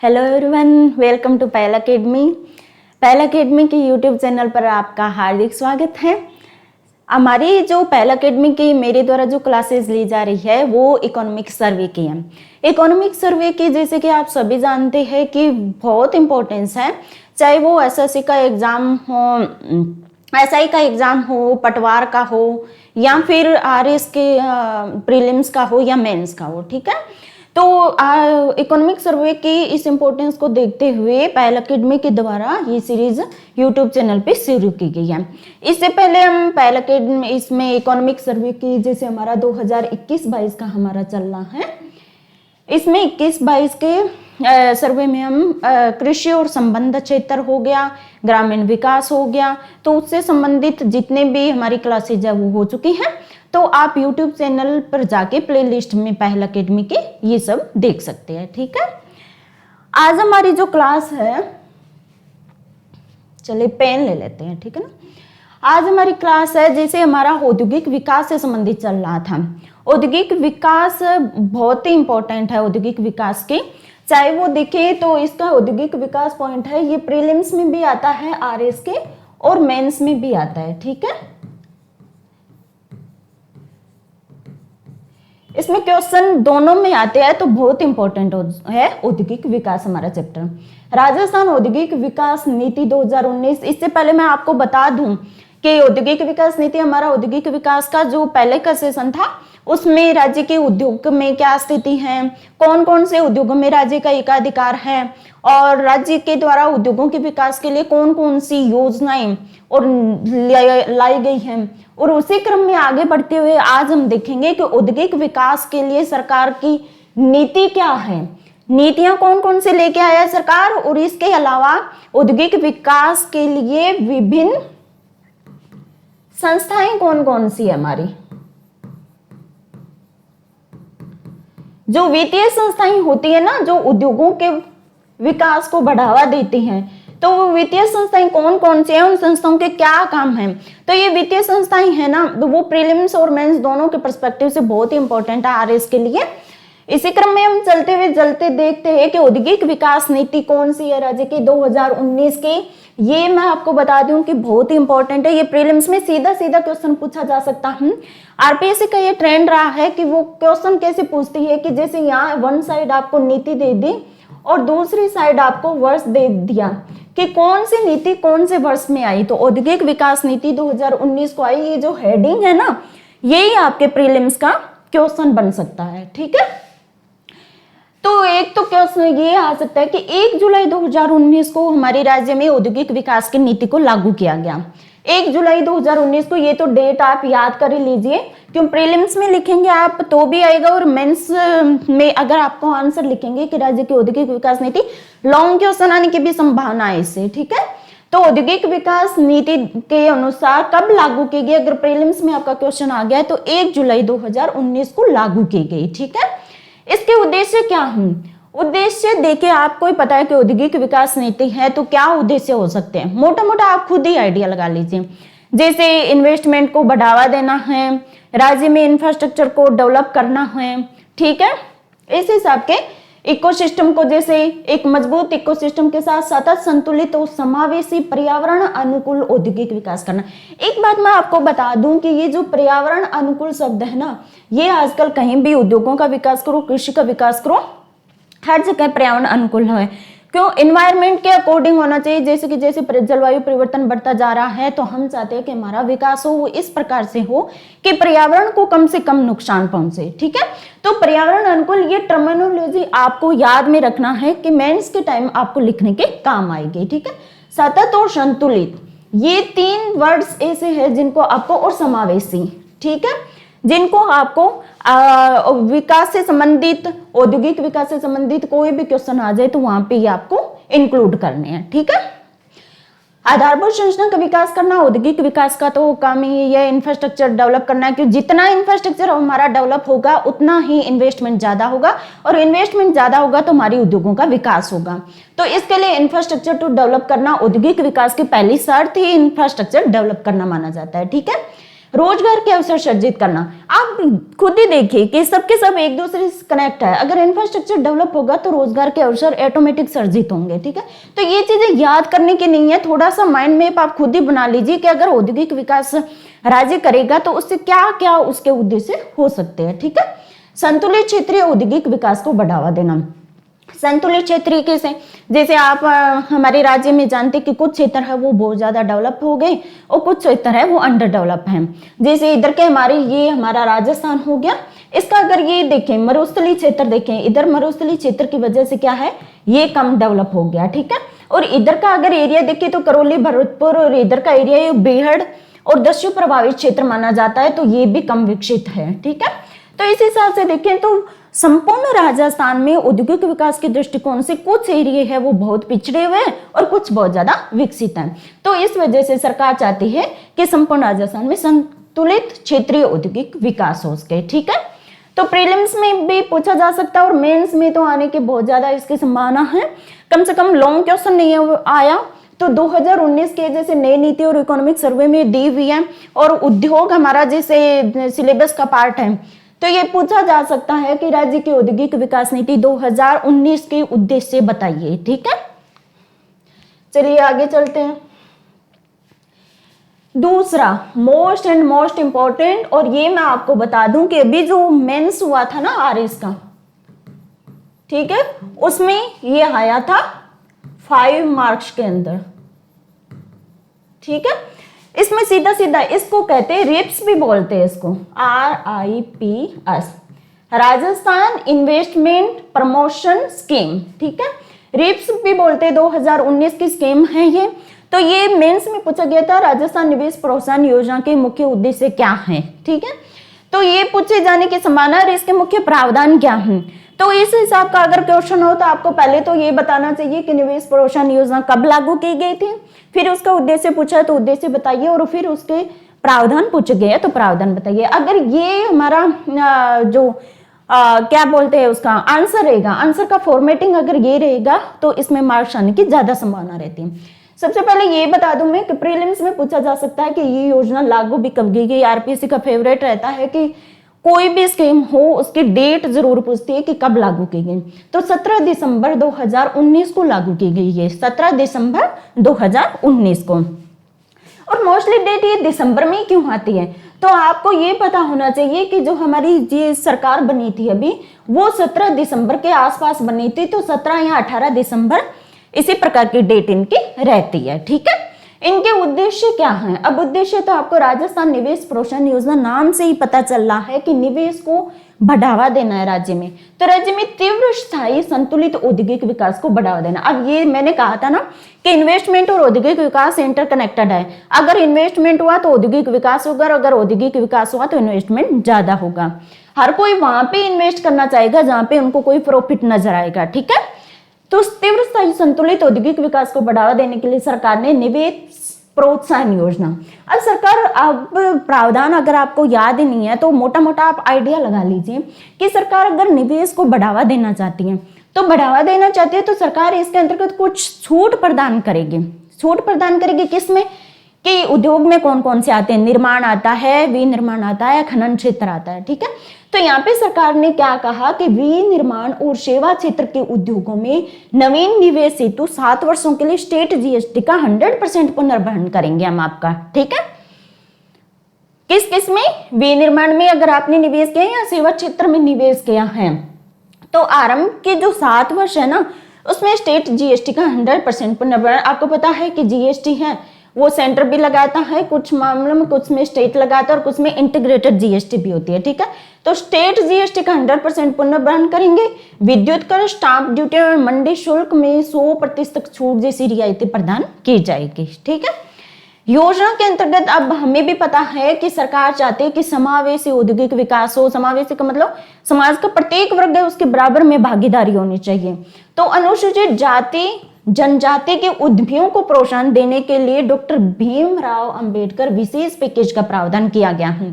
Hello everyone, welcome to पहल academy. पहल academy के यूट्यूब चैनल पर आपका हार्दिक स्वागत है। हमारी जो पहल अकेडमी की मेरे द्वारा जो क्लासेस ली जा रही है वो इकोनॉमिक सर्वे की है। इकोनॉमिक सर्वे की जैसे कि आप सभी जानते हैं कि बहुत इम्पोर्टेंस है, चाहे वो एसएससी का एग्ज़ाम हो, एसआई का एग्ज़ाम हो, पटवार का हो या फिर आरएस के प्रीलिम्स का हो या मेंस का हो। ठीक है, तो इकोनॉमिक सर्वे की इस इम्पोर्टेंस को देखते हुए पहल अकेडमी के द्वारा ये सीरीज यूट्यूब चैनल पे शुरू की गई है। इससे पहले हम पहल अकेडमी इसमें इकोनॉमिक सर्वे की जैसे हमारा 2021-22 का हमारा चल रहा है, इसमें 21-22 के सर्वे में हम कृषि और संबंध क्षेत्र हो गया, ग्रामीण विकास हो गया, तो उससे संबंधित जितने भी हमारी क्लासेज है वो हो चुकी हैं। तो आप YouTube चैनल पर जाके प्लेलिस्ट में पहल अकेडमी के ये सब देख सकते हैं। ठीक है, आज हमारी जो क्लास है, चलिए पेन ले लेते हैं। ठीक है ना, आज हमारी क्लास है जैसे हमारा औद्योगिक विकास से संबंधित चल रहा था। औद्योगिक विकास बहुत ही इंपॉर्टेंट है। औद्योगिक विकास के चाहे वो देखे तो इसका औद्योगिक विकास पॉइंट है, ये प्रीलिम्स में भी आता है, आरएस के और मेंस में भी आता है। ठीक है, इसमें क्वेश्चन दोनों में आते हैं, तो बहुत इंपॉर्टेंट है औद्योगिक विकास हमारा चैप्टर। राजस्थान औद्योगिक विकास नीति 2019। इससे पहले मैं आपको बता दूं कि औद्योगिक विकास नीति हमारा औद्योगिक विकास का जो पहले का सेशन था उसमें राज्य के उद्योग में क्या स्थिति है, कौन कौन से उद्योगों में राज्य का एकाधिकार है और राज्य के द्वारा उद्योगों के विकास के लिए कौन कौन सी योजनाएं और लाई गई हैं। और उसी क्रम में आगे बढ़ते हुए आज हम देखेंगे कि औद्योगिक विकास के लिए सरकार की नीति क्या है, नीतियां कौन कौन से लेके आया सरकार, और इसके अलावा औद्योगिक विकास के लिए विभिन्न संस्थाएं कौन कौन सी है हमारी। जो वित्तीय संस्थाएं होती है ना, जो उद्योगों के विकास को बढ़ावा देती हैं, तो वो वित्तीय संस्थाएं कौन कौन सी हैं, उन संस्थाओं के क्या काम हैं। तो ये वित्तीय संस्थाएं है ना, तो वो प्रीलिम्स और मेंस दोनों के पर्सपेक्टिव से बहुत ही इंपॉर्टेंट है आरएस के लिए। इसी क्रम में हम चलते देखते हैं कि औद्योगिक विकास नीति कौन सी है राज्य की 2019 की। ये मैं आपको बता दूं कि बहुत ही इंपॉर्टेंट है, ये प्रीलिम्स में सीधा क्वेश्चन पूछा जा सकता है। आरपीएससी का ये ट्रेंड रहा है कि वो क्वेश्चन कैसे पूछती है कि जैसे यहाँ वन साइड आपको नीति दे दी और दूसरी साइड आपको वर्ष दे दिया कि कौन सी नीति कौन से वर्ष में आई। तो औद्योगिक विकास नीति 2019 को आई, ये जो हेडिंग है ना, यही आपके प्रीलिम्स का क्वेश्चन बन सकता है। ठीक है, तो एक तो क्वेश्चन ये आ सकता है कि 1 जुलाई 2019 को हमारे राज्य में औद्योगिक विकास की नीति को लागू किया गया। 1 जुलाई 2019 को, ये तो डेट आप याद कर लीजिए, क्यों प्रीलिम्स में लिखेंगे आप तो भी आएगा और मेंस में अगर आपको आंसर लिखेंगे कि राज्य की औद्योगिक विकास नीति, लॉन्ग क्वेश्चन आने की भी संभावना है इससे। ठीक है, तो औद्योगिक विकास नीति के अनुसार कब लागू की गई, अगर प्रीलिम्स में आपका क्वेश्चन आ गया है तो 1 जुलाई 2019 को लागू की गई। ठीक है, इसके उद्देश्य क्या है, उद्देश्य देखिए आपको ही पता है कि औद्योगिक विकास नीति है तो क्या उद्देश्य हो सकते हैं, मोटा मोटा आप खुद ही आइडिया लगा लीजिए। जैसे इन्वेस्टमेंट को बढ़ावा देना है, राज्य में इंफ्रास्ट्रक्चर को डेवलप करना है। ठीक है, इस हिसाब के इकोसिस्टम को, जैसे एक मजबूत इकोसिस्टम के साथ सतत संतुलित और समावेशी पर्यावरण अनुकूल औद्योगिक विकास करना। एक बात मैं आपको बता दूं कि ये जो पर्यावरण अनुकूल शब्द है ना, ये आजकल कहीं भी उद्योगों का विकास करो, कृषि का विकास करो, हर जगह पर्यावरण अनुकूल है। क्यों, एनवायरनमेंट के अकॉर्डिंग होना चाहिए। जैसे कि जैसे जलवायु परिवर्तन बढ़ता जा रहा है तो हम चाहते हैं कि हमारा विकास हो वो इस प्रकार से हो कि पर्यावरण को कम से कम नुकसान पहुंचे। ठीक है, तो पर्यावरण अनुकूल ये टर्मिनोलॉजी आपको याद में रखना है कि मेंस के टाइम आपको लिखने के काम आएगी। ठीक है, सतत और संतुलित, ये 3 वर्ड्स ऐसे हैं जिनको आपको, और समावेशी, ठीक है, जिनको आपको विकास से संबंधित, औद्योगिक विकास से संबंधित कोई भी क्वेश्चन आ जाए तो वहां पे ये आपको इंक्लूड करने हैं। ठीक है, आधारभूत संरचना का विकास करना औद्योगिक विकास का तो काम ही है, इंफ्रास्ट्रक्चर डेवलप करना है, क्योंकि जितना इंफ्रास्ट्रक्चर हमारा डेवलप होगा उतना ही इन्वेस्टमेंट ज्यादा होगा, और इन्वेस्टमेंट ज्यादा होगा तो हमारी उद्योगों का विकास होगा। तो इसके लिए इंफ्रास्ट्रक्चर टू डेवलप करना औद्योगिक विकास की पहली शर्त ही इंफ्रास्ट्रक्चर डेवलप करना माना जाता है। ठीक है, रोजगार के अवसर सृजित करना। आप खुद ही देखिए कि सबके सब एक दूसरे से कनेक्ट है। अगर इंफ्रास्ट्रक्चर डेवलप होगा तो रोजगार के अवसर ऑटोमेटिक सर्जित होंगे, ठीक है। तो ये चीजें याद करने की नहीं है, थोड़ा सा माइंड मैप आप खुद ही बना लीजिए कि अगर औद्योगिक विकास राज्य करेगा तो उससे क्या क्या उसके उद्देश्य हो सकते हैं, ठीक है। संतुलित क्षेत्रीय औद्योगिक विकास को बढ़ावा देना। संतुलित क्षेत्रीय कैसे, जैसे आप हमारे राज्य में जानते कि कुछ क्षेत्र है वो बहुत ज्यादा डेवलप हो गए और कुछ क्षेत्र है वो अंडर डेवलप है। जैसे इधर के ये हमारा राजस्थान हो गया, इसका अगर ये देखें मरुस्थलीय क्षेत्र देखें, इधर मरुस्थलीय क्षेत्र की वजह से क्या है ये कम डेवलप हो गया, ठीक है। और इधर का अगर एरिया देखें तो करौली भरतपुर और इधर का एरिया बेहद और दस्यु प्रभावित क्षेत्र माना जाता है, तो ये भी कम विकसित है, ठीक है। तो इस हिसाब से देखें तो संपूर्ण राजस्थान में औद्योगिक विकास के दृष्टिकोण से कुछ एरिया है वो बहुत पिछड़े हुए हैं और कुछ बहुत ज्यादा विकसित हैं। तो इस वजह से सरकार चाहती है कि संपूर्ण राजस्थान में संतुलित क्षेत्रीय औद्योगिक विकास हो सके, ठीक है। तो प्रीलिम्स में भी पूछा जा सकता है और मेंस में तो आने की बहुत ज्यादा इसकी संभावना है। कम से कम लॉन्ग क्वेश्चन नहीं आया तो 2019 के जैसे नई नीति और इकोनॉमिक सर्वे में दी हुई है और उद्योग हमारा जैसे सिलेबस का पार्ट है, तो ये पूछा जा सकता है कि राज्य की औद्योगिक विकास नीति 2019 के उद्देश्य बताइए, ठीक है। चलिए आगे चलते हैं। दूसरा मोस्ट इंपॉर्टेंट, और ये मैं आपको बता दूं कि अभी जो मेंस हुआ था ना आरएस का, ठीक है, उसमें ये आया था 5 मार्क्स के अंदर, ठीक है। इसमें सीधा सीधा इसको कहते हैं रिप्स भी बोलते हैं इसको, RIPS, Rajasthan investment promotion scheme, ठीक है। रिप्स भी बोलते हैं, 2019 की स्कीम है ये। तो ये मेंस में पूछा गया था राजस्थान निवेश प्रोत्साहन योजना के मुख्य उद्देश्य क्या है, ठीक है। तो ये पूछे जाने की संभावना और इसके मुख्य प्रावधान क्या है। तो इस हिसाब का अगर क्वेश्चन हो तो आपको पहले तो ये बताना चाहिए कि निवेश प्रोत्साहन योजना कब लागू की गई थी, फिर उसका उद्देश्य पूछा तो उद्देश्य बताइए और फिर उसके प्रावधान पूछे गए तो प्रावधान बताइए। अगर ये हमारा क्या बोलते हैं उसका आंसर रहेगा, आंसर का फॉर्मेटिंग अगर ये रहेगा तो इसमें मार्क्स आने की ज्यादा संभावना रहती है। सबसे पहले ये बता दूं मैं कि प्रीलिम्स में पूछा जा सकता है कि ये योजना लागू भी कब की गई। आरपीएससी का फेवरेट रहता है कि कोई भी स्कीम हो उसकी डेट जरूर पूछती है कि कब लागू की गई। तो 17 दिसंबर 2019 को लागू की गई है, 17 दिसंबर 2019 को। और मोस्टली डेट ये दिसंबर में क्यों आती है, तो आपको ये पता होना चाहिए कि जो हमारी ये सरकार बनी थी अभी वो 17 दिसंबर के आसपास बनी थी, तो 17 या 18 दिसंबर इसी प्रकार की डेट इनकी रहती है, ठीक है। इनके उद्देश्य क्या हैं? अब उद्देश्य तो आपको राजस्थान निवेश प्रोत्साहन योजना नाम से ही पता चल रहा है कि निवेश को बढ़ावा देना है राज्य में। तो राज्य में तीव्र स्थायी संतुलित औद्योगिक विकास को बढ़ावा देना। अब ये मैंने कहा था ना कि इन्वेस्टमेंट और औद्योगिक विकास इंटरकनेक्टेड है। अगर इन्वेस्टमेंट हुआ तो औद्योगिक विकास होगा और अगर औद्योगिक विकास हुआ तो इन्वेस्टमेंट ज्यादा होगा। हर कोई वहां पे इन्वेस्ट करना चाहेगा जहां पे उनको कोई प्रॉफिट नजर आएगा, ठीक है। तो तीव्र स्थायी संतुलित औद्योगिक विकास को बढ़ावा देने के लिए सरकार ने निवेश प्रोत्साहन योजना। अब सरकार, अब प्रावधान अगर आपको याद ही नहीं है तो मोटा मोटा आप आइडिया लगा लीजिए कि सरकार अगर निवेश को बढ़ावा देना चाहती है तो बढ़ावा देना चाहती है तो सरकार इसके अंतर्गत कुछ छूट प्रदान करेगी। छूट प्रदान करेगी किसमें, कि उद्योग में कौन कौन से आते हैं, निर्माण आता है, विनिर्माण आता है, खनन क्षेत्र आता है, ठीक है। तो यहाँ पे सरकार ने क्या कहा कि विनिर्माण और सेवा क्षेत्र के उद्योगों में नवीन निवेश हेतु 7 वर्षों के लिए स्टेट जीएसटी का 100% पुनर्वहन करेंगे हम आपका, ठीक है। किस किस में, विनिर्माण में अगर आपने निवेश किया या सेवा क्षेत्र में निवेश किया है तो आरंभ के जो 7 वर्ष है ना उसमें स्टेट जीएसटी का 100% पुनर्वहन। आपको पता है कि जीएसटी है वो सेंटर भी लगाता है, कुछ मामलों में कुछ में स्टेट लगाता है और कुछ में इंटीग्रेटेड जीएसटी भी होती है, ठीक है। तो स्टेट जीएसटी का 100% पुनर्वहन करेंगे। विद्युत कर, स्टाम्प ड्यूटी और मंडी शुल्क में 100% छूट जैसी रियायतें प्रदान की जाएगी, ठीक है। योजना के अंतर्गत अब हमें भी पता है कि सरकार चाहती है कि समावेशी औद्योगिक विकास हो। समावेशी का मतलब समाज का प्रत्येक वर्ग है उसके बराबर में भागीदारी होनी चाहिए। तो अनुसूचित जाति जनजाति के उद्यमियों को प्रोत्साहन देने के लिए डॉक्टर भीमराव अंबेडकर विशेष पैकेज का प्रावधान किया गया है।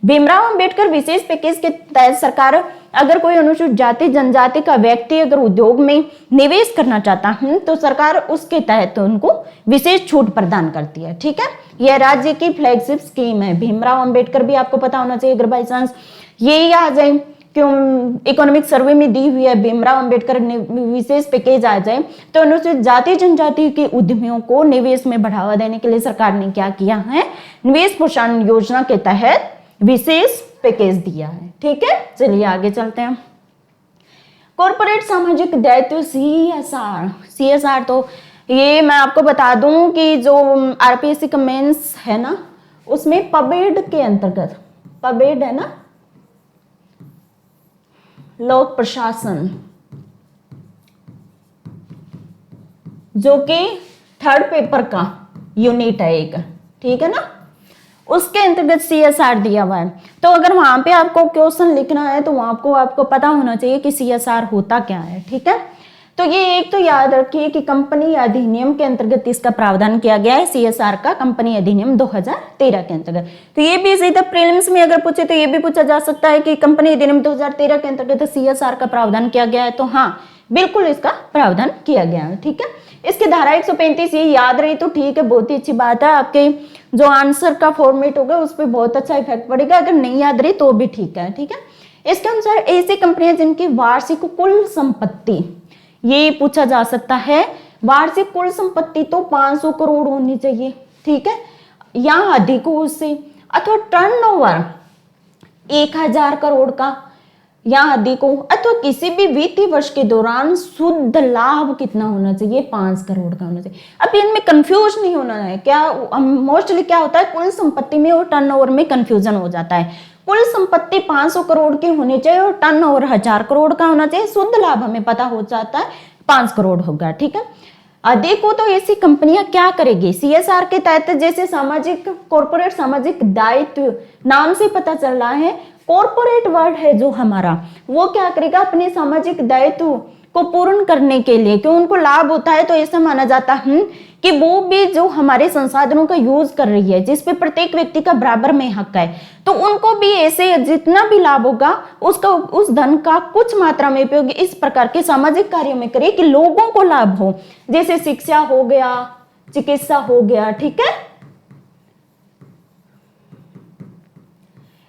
भीमराव अंबेडकर विशेष पैकेज के तहत सरकार अगर कोई अनुसूचित जाति जनजाति का व्यक्ति अगर उद्योग में निवेश करना चाहता है तो सरकार उसके तहत उनको विशेष छूट प्रदान करती है। ठीक है, यह राज्य की फ्लैगशिप स्कीम है। भीमराव अंबेडकर भी आपको पता होना चाहिए, अगर बाई चांस यही आ जाए क्यों इकोनॉमिक सर्वे में दी हुई है भीमराव अंबेडकर विशेष पैकेज आ जाए तो अनुसूचित जाति जनजाति के उद्यमियों को निवेश में बढ़ावा देने के लिए सरकार ने क्या किया है, निवेश प्रोत्साहन योजना के तहत विशेष पैकेज दिया है। ठीक है, चलिए आगे चलते हैं। कॉर्पोरेट सामाजिक दायित्व सीएसआर तो ये मैं आपको बता दूं कि जो आरपीएससी का मेंस है ना उसमें पबेड के अंतर्गत, पबेड है ना लोक प्रशासन, जो कि थर्ड पेपर का यूनिट है एक, ठीक है ना, उसके अंतर्गत सीएसआर दिया हुआ है। तो अगर वहां पे आपको क्वेश्चन लिखना है तो वहां आपको पता होना चाहिए कि सीएसआर होता क्या है। ठीक है, तो ये एक तो याद रखिए कि कंपनी अधिनियम के अंतर्गत इसका प्रावधान किया गया है, सीएसआर का कंपनी अधिनियम 2013 के अंतर्गत। तो ये भी सीधा प्रीलिम्स में अगर पूछे तो ये भी पूछा जा सकता है कि कंपनी अधिनियम 2013 के अंतर्गत सीएसआर का प्रावधान किया गया है, तो हाँ बिल्कुल इसका प्रावधान किया गया है। ठीक है, इसकी धारा 135 ये याद रही तो ठीक है, बहुत ही अच्छी बात है। आपके जो आंसर का फॉर्मेट होगा उस पर बहुत अच्छा इफेक्ट पड़ेगा, अगर नहीं याद रही तो भी ठीक है। ठीक है, इसके अनुसार ऐसी कंपनियां जिनकी वार्षिक कुल संपत्ति, ये पूछा जा सकता है, वार्षिक कुल संपत्ति तो 500 करोड़ होनी चाहिए, ठीक है, या अधिक हो उससे, अथवा टर्नओवर 1000 करोड़ का या अधिक हो, अथवा किसी भी वित्तीय वर्ष के दौरान शुद्ध लाभ कितना होना चाहिए, 5 करोड़ का होना चाहिए। अब इनमें कंफ्यूज नहीं होना है, क्या मोस्टली क्या होता है कुल संपत्ति में और टर्नओवर में कंफ्यूजन हो जाता है। कुल संपत्ति 500 करोड़ की होनी चाहिए और टर्नओवर 1000 करोड़ का होना चाहिए, शुद्ध लाभ हमें पता हो जाता है 5 करोड़ होगा। ठीक है, अधिक हो तो ऐसी कंपनियां क्या करेगी, सीएसआर के तहत जैसे सामाजिक कॉर्पोरेट सामाजिक दायित्व नाम से पता चल रहा है, कॉर्पोरेट वर्ड है जो हमारा, वो क्या करेगा अपने सामाजिक दायित्व को पूर्ण करने के लिए, क्यों उनको लाभ होता है तो ऐसा माना जाता है कि वो भी जो हमारे संसाधनों का यूज कर रही है जिसपे प्रत्येक व्यक्ति का बराबर में हक है, तो उनको भी ऐसे जितना भी लाभ होगा उसका उस धन का कुछ मात्रा में उपयोग इस प्रकार के सामाजिक कार्यों में करे कि लोगों को लाभ हो, जैसे शिक्षा हो गया, चिकित्सा हो गया। ठीक है,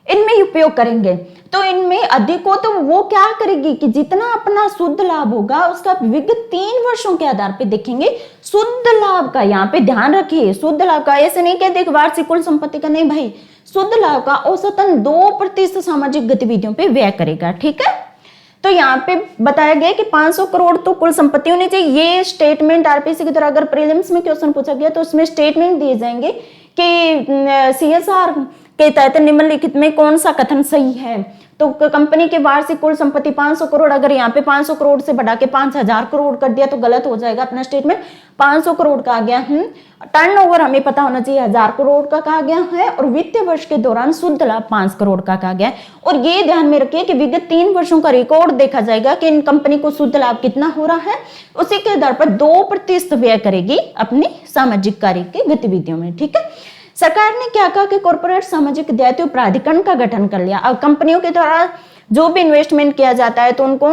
इनमें उपयोग करेंगे। तो इनमें अधिक हो तो वो क्या करेगी कि जितना अपना शुद्ध लाभ होगा उसका विगत 3 वर्षों के आधार पे देखेंगे शुद्ध लाभ का, यहाँ पे ध्यान रखिए शुद्ध लाभ का, ऐसे नहीं कहते वार्षिक कुल संपत्ति का, नहीं भाई, शुद्ध लाभ का औसतन 2% सामाजिक गतिविधियों पे व्यय करेगा। ठीक है, तो यहाँ पे बताया गया कि 500 करोड़ तो कुल संपत्ति होनी चाहिए। ये स्टेटमेंट आरपीएससी की तरह अगर प्रीलिम्स में क्वेश्चन पूछा गया तो उसमें स्टेटमेंट दिए जाएंगे कि सीएसआर के तहत निम्नलिखित में कौन सा कथन सही है। तो कंपनी के वार्षिक कुल संपत्ति 500 करोड़, अगर यहाँ पे 500 करोड़ से बढ़ा के 5000 करोड़ कर दिया तो गलत हो जाएगा, अपना स्टेटमेंट 500 करोड़ का आ गया है। टर्नओवर हमें पता होना चाहिए 1000 करोड़ का कहा गया है और वित्तीय वर्ष के दौरान शुद्ध लाभ 5 करोड़ का कहा गया है। और ये ध्यान में रखिए कि विगत 3 वर्षों का रिकॉर्ड देखा जाएगा कि इन कंपनी को शुद्ध लाभ कितना हो रहा है, उसी के आधार पर 2% व्यय करेगी अपनी सामाजिक कार्य की गतिविधियों में। ठीक है, सरकार ने क्या कहा कि कॉर्पोरेट सामाजिक दायित्व प्राधिकरण का गठन कर लिया। अब कंपनियों के द्वारा जो भी इन्वेस्टमेंट किया जाता है तो उनको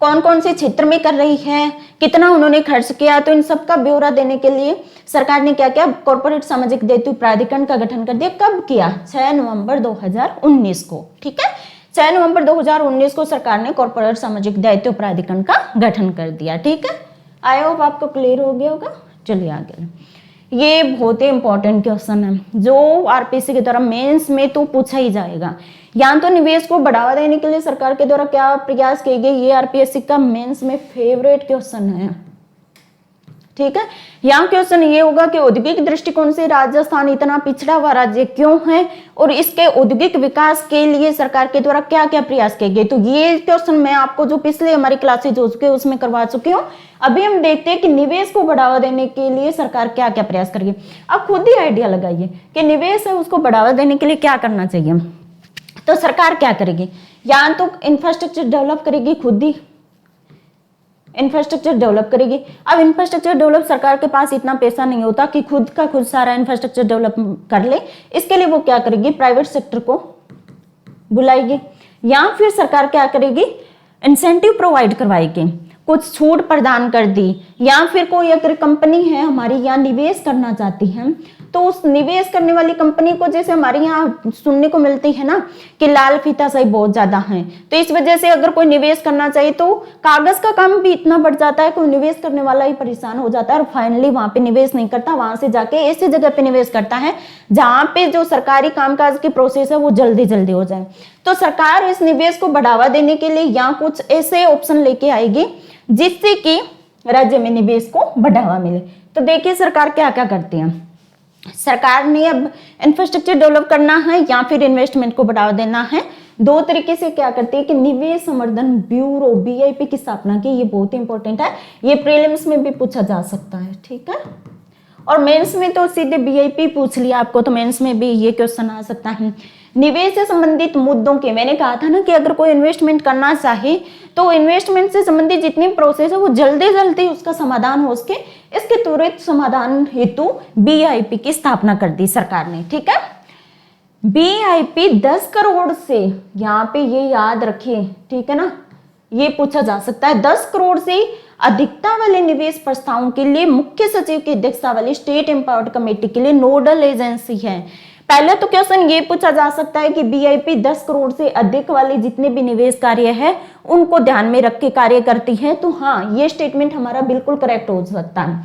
कौन कौन से क्षेत्र में कर रही है, कितना उन्होंने खर्च किया, तो इन सब का ब्यौरा देने के लिए सरकार ने क्या किया, कॉर्पोरेट सामाजिक दायित्व प्राधिकरण का गठन कर दिया। कब किया, 6 नवंबर 2019 को। ठीक है, 6 नवंबर 2019 को सरकार ने कॉर्पोरेट सामाजिक दायित्व प्राधिकरण का गठन कर दिया। ठीक है, आई होप आपको क्लियर हो गया होगा। चलिए आगे, ये बहुत ही इंपॉर्टेंट क्वेश्चन है जो आरपीएससी के द्वारा मेंस में तो पूछा ही जाएगा। यहाँ तो निवेश को बढ़ावा देने के लिए सरकार के द्वारा क्या प्रयास किए गए, ये आरपीएससी का मेंस में फेवरेट क्वेश्चन है। ठीक है, यहाँ क्वेश्चन ये होगा कि औद्योगिक दृष्टिकोण से राजस्थान इतना पिछड़ा हुआ राज्य क्यों है और इसके औद्योगिक विकास के लिए सरकार के द्वारा क्या क्या प्रयास किए गए। तो ये क्वेश्चन मैं आपको जो पिछले हमारी क्लासेज हो चुके उसमें करवा चुकी हूँ। अभी हम देखते हैं कि निवेश को बढ़ावा देने के लिए सरकार क्या क्या प्रयास करेगी। आप खुद ही आइडिया लगाइए कि निवेश है उसको बढ़ावा देने के लिए क्या करना चाहिए। तो सरकार क्या करेगी, या तो इंफ्रास्ट्रक्चर डेवलप करेगी खुद ही, इंफ्रास्ट्रक्चर डेवलप करेगी। अब इंफ्रास्ट्रक्चर डेवलप, सरकार के पास इतना पैसा नहीं होता कि खुद का खुद सारा इंफ्रास्ट्रक्चर डेवलप कर ले। इसके लिए वो क्या करेगी, प्राइवेट सेक्टर को बुलाएगी, या फिर सरकार क्या करेगी, इंसेंटिव प्रोवाइड करवाएगी, कुछ छूट प्रदान कर दी, या फिर कोई अगर कंपनी है हमारी यहाँ निवेश करना चाहती है तो उस निवेश करने वाली कंपनी को, जैसे हमारे यहाँ सुनने को मिलती है ना कि लाल फीताशाही बहुत ज्यादा है, तो इस वजह से अगर कोई निवेश करना चाहिए तो कागज का काम भी इतना बढ़ जाता है, कोई निवेश करने वाला ही परेशान हो जाता है और फाइनली वहां पे निवेश नहीं करता, वहां से जाके ऐसी जगह पे निवेश करता है जहां पे जो सरकारी कामकाज की प्रोसेस है वो जल्दी जल्दी हो जाए। तो सरकार इस निवेश को बढ़ावा देने के लिए यहाँ कुछ ऐसे ऑप्शन लेके आएगी जिससे कि राज्य में निवेश को बढ़ावा मिले। तो देखिए सरकार क्या क्या करती है। सरकार ने अब इंफ्रास्ट्रक्चर डेवलप करना है या फिर इन्वेस्टमेंट को बढ़ावा देना है, दो तरीके से क्या करती है कि निवेश संवर्धन ब्यूरो बीआईपी की स्थापना की। ये बहुत इंपॉर्टेंट है, ये प्रीलिम्स में भी पूछा जा सकता है, ठीक है। और मेंस में तो सीधे बीआईपी पूछ लिया आपको, तो मेंस में भी ये क्वेश्चन आ सकता है। निवेश से संबंधित मुद्दों के, मैंने कहा था ना कि अगर कोई इन्वेस्टमेंट करना चाहे तो इन्वेस्टमेंट से संबंधित जितनी प्रोसेस है वो जल्दी जल्दी उसका समाधान हो सके, इसके त्वरित समाधान हेतु बीआईपी की स्थापना कर दी सरकार ने, ठीक है। बीआईपी 10 करोड़ से, यहाँ पे ये याद रखिए, ठीक है ना, ये पूछा जा सकता है, 10 करोड़ से अधिकता वाले निवेश प्रस्तावों के लिए मुख्य सचिव की अध्यक्षता वाली स्टेट एम्पावर्ड कमेटी के लिए नोडल एजेंसी है। पहले तो क्वेश्चन ये पूछा जा सकता है कि बीआईपी 10 करोड़ से अधिक वाले जितने भी निवेश कार्य है उनको ध्यान में रख के कार्य करती है, तो हाँ ये स्टेटमेंट हमारा बिल्कुल करेक्ट हो सकता है,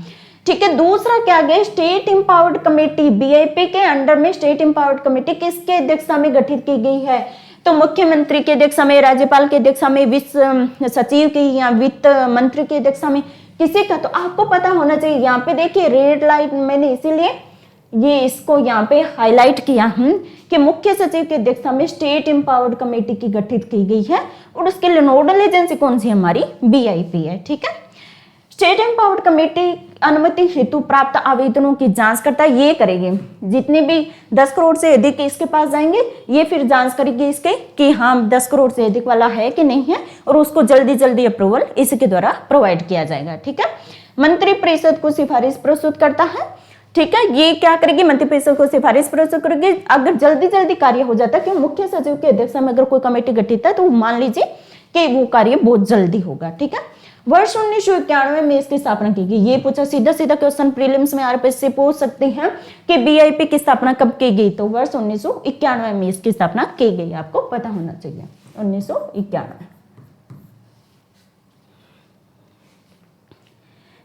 ठीक है। दूसरा क्या गया, स्टेट एम्पावर्ड कमेटी, बीआईपी के अंडर में स्टेट एम्पावर्ड कमेटी किसके अध्यक्षता में गठित की गई है, तो मुख्यमंत्री के अध्यक्षता में, राज्यपाल के अध्यक्षता में, वित्त सचिव की या वित्त मंत्री के अध्यक्षता में, किसी का, तो आपको पता होना चाहिए। यहाँ पे देखिए रेड लाइट मैंने इसीलिए ये इसको यहाँ पे हाईलाइट किया कि मुख्य सचिव की अध्यक्षता में स्टेट एम्पावर्ड कमेटी की गठित की गई है और उसके लिए नोडल एजेंसी कौन सी हमारी बीआईपी है, ठीक है। स्टेट एम्पावर्ड कमेटी अनुमति हेतु प्राप्त आवेदनों की जांच करता है, ये करेगी जितने भी 10 करोड़ से अधिक इसके पास जाएंगे, ये फिर जांच करेगी इसके कि हाँ 10 करोड़ से अधिक वाला है कि नहीं है, और उसको जल्दी जल्दी अप्रूवल इसके द्वारा प्रोवाइड किया जाएगा, ठीक है। मंत्री परिषद को सिफारिश प्रस्तुत करता है, ठीक है। ये क्या करेगी, मंत्रिपरिषद को सिफारिश प्रस्तुत करेगी। अगर जल्दी जल्दी कार्य हो जाता है कि मुख्य सचिव की अध्यक्षता में अगर कोई कमेटी गठित है तो मान लीजिए कि वो कार्य बहुत जल्दी होगा, ठीक है। वर्ष 1991 में इसकी स्थापना की गई। ये पूछा सीधा सीधा क्वेश्चन प्रीलिम्स में आरपीएस से पूछ सकते हैं कि बीआईपी की स्थापना कब की गई, तो वर्ष 1991 में इसकी स्थापना की गई, आपको पता होना चाहिए 1991।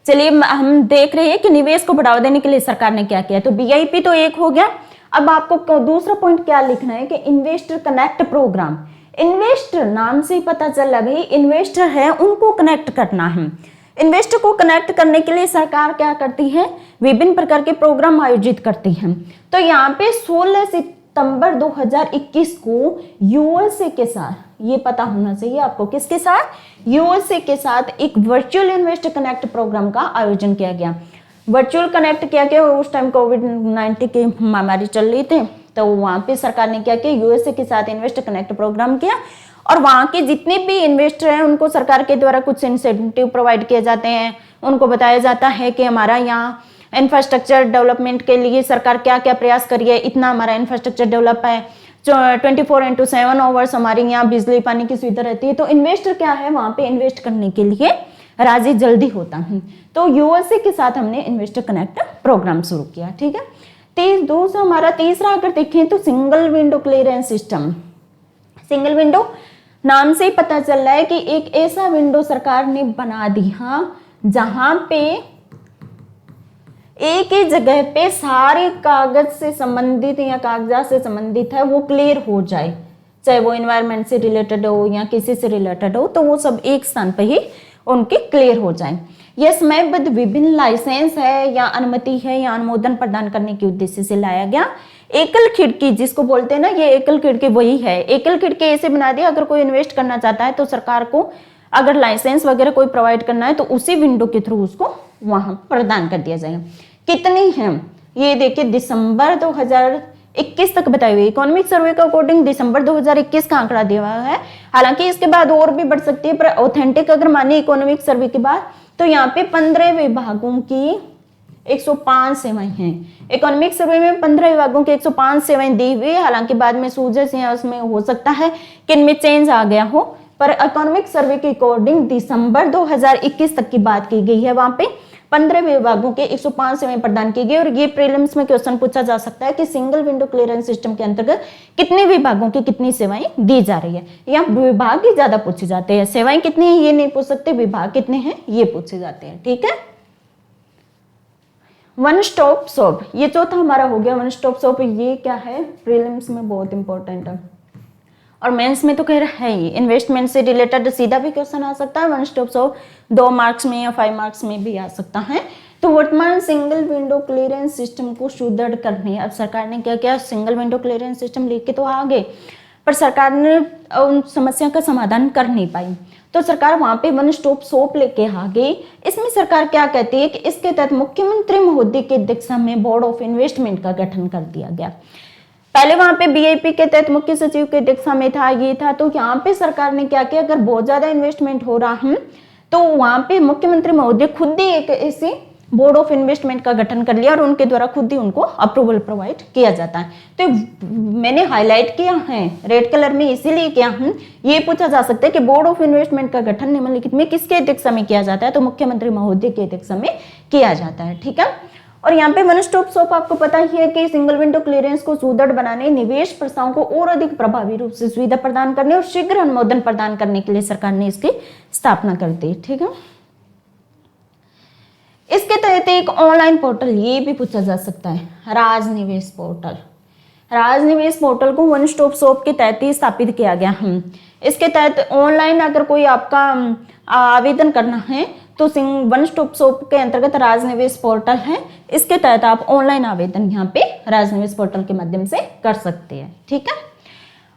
चलिए हम देख रहे हैं कि निवेश को बढ़ावा देने के लिए सरकार ने क्या किया, तो बीआईपी तो एक हो गया। अब आपको दूसरा पॉइंट क्या लिखना है कि इन्वेस्टर कनेक्ट प्रोग्राम। इन्वेस्टर नाम से ही पता चला भाई इन्वेस्टर है, उनको कनेक्ट करना है। इन्वेस्टर को कनेक्ट करने के लिए सरकार क्या करती है, विभिन्न प्रकार के प्रोग्राम आयोजित करती है। तो यहाँ पे 16 सितंबर 2021 को यूएसए के साथ, ये पता होना चाहिए आपको, किसके साथ, यूएसए के साथ एक वर्चुअल इन्वेस्टर कनेक्ट प्रोग्राम का आयोजन किया गया। वर्चुअल कनेक्ट किया गया, उस टाइम कोविड-19 की महामारी चल रही थी, तो वहां पे सरकार ने क्या किया, यूएसए के साथ इन्वेस्टर कनेक्ट प्रोग्राम किया और वहां के जितने भी इन्वेस्टर हैं उनको सरकार के द्वारा कुछ इंसेंटिव प्रोवाइड किए जाते हैं। उनको बताया जाता है कि हमारा यहाँ इंफ्रास्ट्रक्चर डेवलपमेंट के लिए सरकार क्या क्या प्रयास करी है, इतना हमारा इंफ्रास्ट्रक्चर डेवलप है, 24/7 आवर्स हमारे यहाँ बिजली पानी की सुविधा रहती है। तो इन्वेस्टर क्या है, वहां पे इन्वेस्ट करने के लिए राजी जल्दी होता है। तो यूएसए के साथ हमने इन्वेस्टर कनेक्ट प्रोग्राम शुरू किया, ठीक है। दोस्तों हमारा तीसरा अगर देखें तो single window clearance system. Single window नाम से ही पता चल रहा है कि एक ऐसा विंडो सरकार ने बना दी, हाँ, जहां पे एक ही जगह पे सारे कागज से संबंधित या कागजात से संबंधित है वो क्लियर हो जाए, चाहे वो एनवायरनमेंट से रिलेटेड हो या किसी से रिलेटेड हो, तो वो सब एक स्थान पे ही उनके क्लियर हो जाए। यह समयबद्ध विभिन्न लाइसेंस है या अनुमति है या अनुमोदन प्रदान करने के उद्देश्य से लाया गया। एकल खिड़की जिसको बोलते हैं ना, ये एकल खिड़की वही है। एकल खिड़की ऐसे बना दिया, अगर कोई इन्वेस्ट करना चाहता है तो सरकार को अगर लाइसेंस वगैरह कोई प्रोवाइड करना है तो उसी विंडो के थ्रू उसको वहां प्रदान कर दिया जाएगा। कितनी है ये देखिए, दिसंबर 21 तक बताई हुई। इकोनॉमिक सर्वे के अकॉर्डिंग दिसंबर 2021 का आंकड़ा दिया हुआ है। हालांकि इसके बाद और भी बढ़ सकती है, पर ऑथेंटिक अगर माने इकोनॉमिक सर्वे के बाद तो यहाँ पे 15 विभागों की 105 सेवाएं हैं। इकोनॉमिक सर्वे में 15 विभागों की 105 सेवाएं दी हुई है। हालांकि बाद में सूझे से उसमें हो सकता है कि इनमें चेंज आ गया हो, पर इकोनॉमिक सर्वे के अकॉर्डिंग दिसंबर 2021 तक की बात की गई है। वहां पे 15 विभागों के 105 सेवाएं प्रदान की गई। और ये प्रीलिम्स में क्वेश्चन पूछा जा सकता है कि सिंगल विंडो क्लियरेंस सिस्टम के अंतर्गत कितने विभागों की कितनी सेवाएं दी जा रही है। या विभाग ही ज्यादा पूछे जाते हैं, सेवाएं कितनी है ये नहीं पूछ सकते, विभाग कितने हैं ये पूछे जाते हैं। ठीक है, वन स्टॉप शॉप, ये चौथा हमारा हो गया वन स्टॉप शॉप। ये क्या है, प्रीलिम्स में बहुत इंपॉर्टेंट है और मेंस में तो कह रहा है ही। इन्वेस्टमेंट से रिलेटेड सीधा भी क्वेश्चन आ सकता है। वन स्टॉप शॉप 2 मार्क्स में या 5 मार्क्स में भी आ सकता है। तो वर्तमान सिंगल विंडो क्लियरेंस सिस्टम को सुदृढ़ करने, अब सरकार ने क्या किया, सिंगल विंडो क्लियरेंस सिस्टम लेके तो आ गए, पर सरकार ने उन समस्या का समाधान कर नहीं पाई। तो सरकार वहां पे वन स्टॉप शॉप लेके आ गई। इसमें सरकार क्या कहती है कि इसके तहत मुख्यमंत्री महोदय की अध्यक्षता में बोर्ड ऑफ इन्वेस्टमेंट का गठन कर दिया गया। पहले वहां पे बीआईपी के तहत मुख्य सचिव की अध्यक्षता में था, ये था। तो यहाँ पे सरकार ने क्या किया, अगर बहुत ज्यादा इन्वेस्टमेंट हो रहा है तो वहां पे मुख्यमंत्री महोदय खुद ही एक ऐसी बोर्ड ऑफ इन्वेस्टमेंट का गठन कर लिया और उनके द्वारा खुद ही उनको अप्रूवल प्रोवाइड किया जाता है। तो मैंने हाईलाइट किया है रेड कलर में इसीलिए किया हूं, ये पूछा जा सकता है कि बोर्ड ऑफ इन्वेस्टमेंट का गठन निम्नलिखित में किसके अध्यक्षता में किया जाता है, तो मुख्यमंत्री महोदय के अध्यक्षता में किया जाता है। ठीक है, और यहाँ पे वन स्टॉप शॉप आपको पता ही है कि सिंगल विंडो क्लियरेंस को सुदृढ़ बनाने, निवेश प्रस्तावों को और अधिक प्रभावी रूप से सुविधा प्रदान करने और शीघ्र अनुमोदन प्रदान करने के लिए सरकार ने इसकी स्थापना कर दी। ठीक है, इसके तहत एक ऑनलाइन पोर्टल, ये भी पूछा जा सकता है, राज निवेश पोर्टल। राज निवेश पोर्टल को वन स्टॉप शॉप के तहत ही स्थापित किया गया है। इसके तहत ऑनलाइन अगर कोई आपका आवेदन करना है तो वन स्टॉप शॉप के अंतर्गत राज निवेश पोर्टल है, इसके तहत आप ऑनलाइन आवेदन यहाँ पे राज निवेश पोर्टल के माध्यम से कर सकते हैं। ठीक है,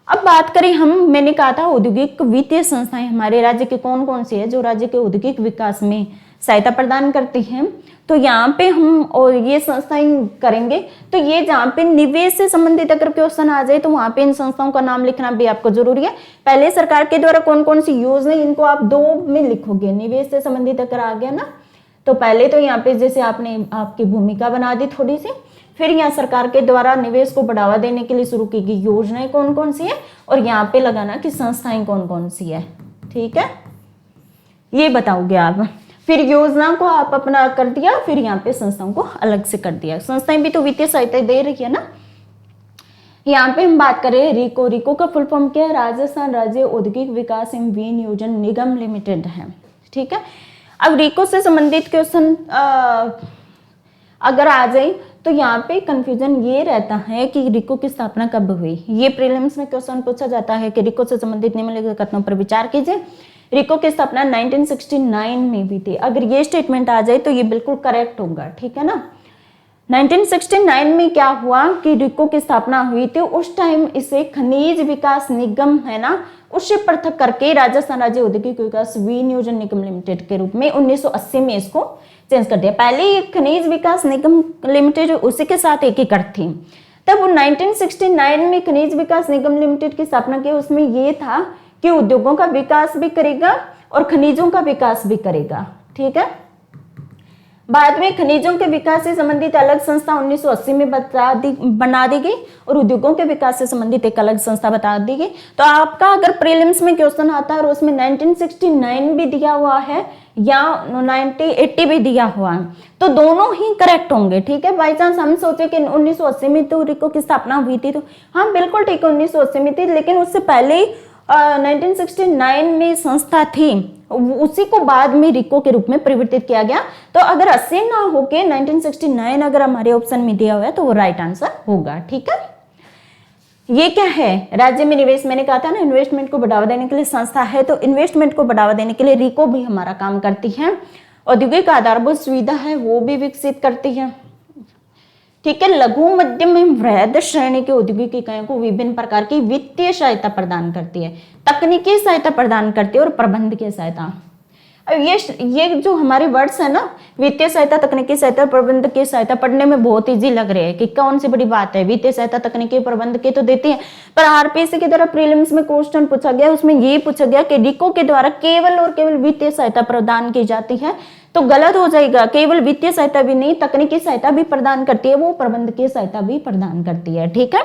अब बात करें हम, मैंने कहा था औद्योगिक वित्तीय संस्थाएं हमारे राज्य के कौन कौन सी है जो राज्य के औद्योगिक विकास में सहायता प्रदान करती हैं। तो यहाँ पे हम और ये संस्थाएं करेंगे, तो ये जहाँ पे निवेश से संबंधित अगर क्वेश्चन आ जाए तो वहाँ पे इन संस्थाओं का नाम लिखना भी आपको जरूरी है। पहले सरकार के द्वारा कौन कौन सी योजना, इनको आप 2 में लिखोगे। निवेश से संबंधित अगर आ गया ना तो पहले तो यहाँ पे जैसे आपने आपकी भूमिका बना दी थोड़ी सी, फिर यहाँ सरकार के द्वारा निवेश को बढ़ावा देने के लिए शुरू की गई योजनाएं कौन कौन सी है और यहाँ पे लगाना कि संस्थाएं कौन कौन सी है। ठीक है, ये बताओगे आप। फिर योजना को आप अपना कर दिया, फिर यहाँ पे संस्थाओं को अलग से कर दिया। संस्थाएं भी तो वित्तीय सहायता दे रही है ना। यहाँ पे हम बात करें रिको। रिको का फुल फॉर्म क्या है, राजस्थान राज्य औद्योगिक विकास एवं विनियोजन निगम लिमिटेड है। ठीक है, अब रिको से संबंधित क्वेश्चन अगर आ जाए तो यहाँ पे कंफ्यूजन ये रहता है कि रिको की स्थापना कब हुई। ये प्रीलिम्स में क्वेश्चन पूछा जाता है कि रिको से संबंधित निम्नलिखित कथनों पर विचार कीजिए। रिको की स्थापना 1969 में भी थी। अगर ये स्टेटमेंट आ जाए तो ये बिल्कुल करेक्ट होगा। ठीक है ना, 1969 में क्या हुआ कि रिको की स्थापना हुई थी। उस टाइम इसे खनिज विकास निगम है ना, उससे पृथक करके राजस्थान राज्य औद्योगिक विकास विनियोजन निगम लिमिटेड के रूप में 1980 में इसको चेंज कर दिया। पहले ये खनिज विकास निगम लिमिटेड उसी के साथ एकीकृत थी। तब 1969 में खनिज विकास निगम लिमिटेड की स्थापना की। उसमें ये था कि उद्योगों का विकास भी करेगा और खनिजों का विकास भी करेगा। ठीक है, बाद में खनिजों के विकास से संबंधित अलग संस्था 1980 में बना दी गई और उद्योगों के विकास से संबंधित एक अलग संस्था बता दी गई। तो आपका अगर प्रीलिम्स में क्वेश्चन आता है और उसमें 1969 भी दिया हुआ है या 1980 भी दिया हुआ है तो दोनों ही करेक्ट होंगे। ठीक है, बाई चांस हम सोचे कि 1980 में तो रिको की स्थापना हुई थी, तो हाँ बिल्कुल ठीक है 1980 में थी, लेकिन उससे पहले 1969 में संस्था थी, उसी को बाद में रिको के रूप में परिवर्तित किया गया। तो अगर 80 ना होके 1969 अगर हमारे ऑप्शन में दिया हुआ है तो वो राइट आंसर होगा। ठीक है, ये क्या है, राज्य में निवेश। मैंने कहा था ना इन्वेस्टमेंट को बढ़ावा देने के लिए संस्था है, तो इन्वेस्टमेंट को बढ़ावा देने के लिए रिको भी हमारा काम करती है। औद्योगिक आधारभूत सुविधा है वो भी विकसित करती है। ठीक है, लघु मध्यम एवं वृहद श्रेणी के औद्योगिक इकाइयों को विभिन्न प्रकार की वित्तीय सहायता प्रदान करती है, तकनीकी सहायता प्रदान करती है और प्रबंधकीय सहायता। अब ये जो हमारे वर्ड्स है ना, वित्तीय सहायता, तकनीकी सहायता, प्रबंधकीय सहायता, पढ़ने में बहुत इजी लग रहे हैं कि कौन सी बड़ी बात है। वित्तीय सहायता, तकनीकी, प्रबंधकीय तो देती है, पर आरपीएससी के द्वारा प्रीलिम्स में क्वेश्चन पूछा गया, उसमें ये पूछा गया कि रिको के द्वारा केवल और केवल वित्तीय सहायता प्रदान की जाती है, तो गलत हो जाएगा। केवल वित्तीय सहायता भी नहीं, तकनीकी सहायता भी प्रदान करती है वो, प्रबंधकीय सहायता भी प्रदान करती है। ठीक है।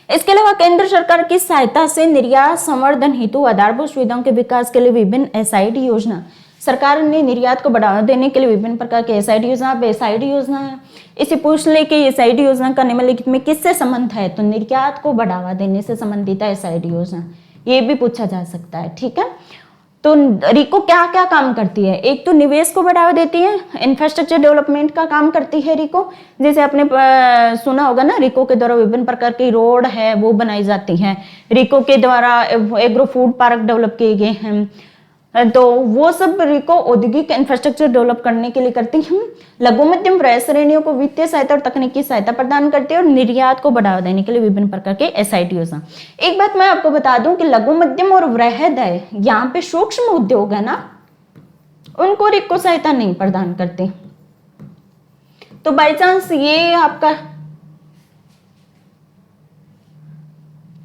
इसके अलावा केंद्र सरकार की सहायता से निर्यात संवर्धन हेतु आधारभूत सुविधाओं के विकास के लिए विभिन्न एसआईडी योजना, सरकार ने निर्यात को बढ़ावा देने के लिए विभिन्न प्रकार के एसआईडी योजना, एसआईडी योजना है। इसे पूछ ले कि एसआईडी योजना का निम्नलिखित में किससे संबंध है, तो निर्यात को बढ़ावा देने से संबंधित है एसआईडी योजना, ये भी पूछा जा सकता है। ठीक है। तो रिको क्या क्या काम करती है, एक तो निवेश को बढ़ावा देती है, इंफ्रास्ट्रक्चर डेवलपमेंट का काम करती है रिको, जैसे आपने सुना होगा ना, रिको के द्वारा विभिन्न प्रकार की रोड है वो बनाई जाती है, रिको के द्वारा एग्रो फूड पार्क डेवलप किए गए हैं, तो वो सब रिको औद्योगिक इंफ्रास्ट्रक्चर डेवलप करने के लिए करती है। लघु मध्यम व्यय श्रेणियों को वित्तीय सहायता और तकनीकी सहायता प्रदान करती है, और निर्यात को बढ़ावा देने के लिए विभिन्न प्रकार के एसआईडी योजना। एक बात मैं आपको बता दूं कि लघु मध्यम और वृहद है, यहाँ पे सूक्ष्म उद्योग है ना, उनको रिको सहायता नहीं प्रदान करती। तो बाई चांस ये आपका,